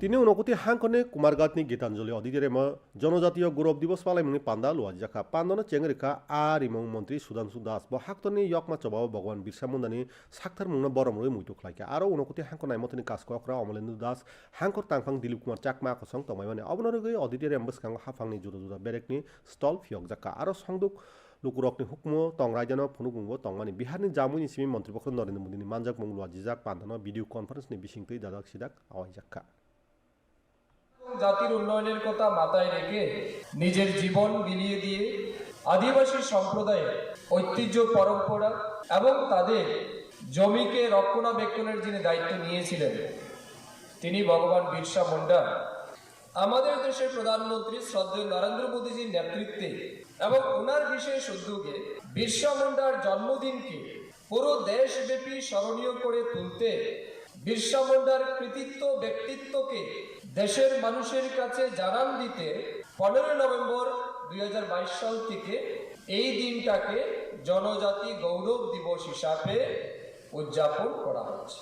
তিনি উনকতি হাংকনে কুমারঘাটনি গীতাঞ্জলি অদিতিরেম জনজাতীয় গৌরব দিবস পালাইমুনি পান্দা লুয়াজাকা পান্দনা চেংরেখা আরিমং মন্ত্রী সুধাংশু দাস ব হাক্তনি ইয়কমা চবাও ভগবান বিরসা মুন্ডানি সাক্তার মুংনা বরমরই মুইতুক লাইকা আরো উনকতি হাংকনাই মতনি কাসকরা অমলেন্দু দাস হাংকর তাংফাং দিলীপ কুমার চাকমা কসং তমাইমানে অবনরগৈ অদিতিরেম বসকাং হাফাংনি জুদা জুদা বেরেকনি স্টল ফিয়ক জাকা আরো সংদুক লুকুরকনি হুকমো তং রাইজানো ফুনুগুंगो তংমানি বিহারনি জাमुनि सिमी মন্ত্রীপক্ষ নরেন্দ্র মোদীনি মানজাক মংলুয়া জিজাক পান্দানো ভিডিও কনফারেন্সনি বিসিংতৈ দাদাক সিদাক আওয়াইজাক্কা জাতির উন্নয়নের কথা মাথায় রেখে নিজের জীবন বিলিয়ে দিয়ে আদিবাসী সম্প্রদায়ের ঐতিহ্য পরম্পরা এবং তাদের জমিকে রক্ষণাবেক্ষণের যিনি দায়িত্ব নিয়েছিলেন তিনি ভগবান বিরসা মুন্ডা আমাদের দেশের প্রধানমন্ত্রী শ্রদ্ধেয় নরেন্দ্র মোদীজির নেতৃত্বে এবং ওনার বিশেষ উদ্যোগে বিরসা মুন্ডার জন্মদিনকে পুরো দেশব্যাপী স্মরণীয় করে তুলতে বিরসা মুন্ডার কৃতিত্ব ব্যক্তিত্বকে দেশের মানুষের কাছে জানান দিতে 15 নভেম্বর 2022 সাল থেকে এই দিনটাকে জনজাতি গৌরব দিবস হিসাবে উদযাপন করা হচ্ছে।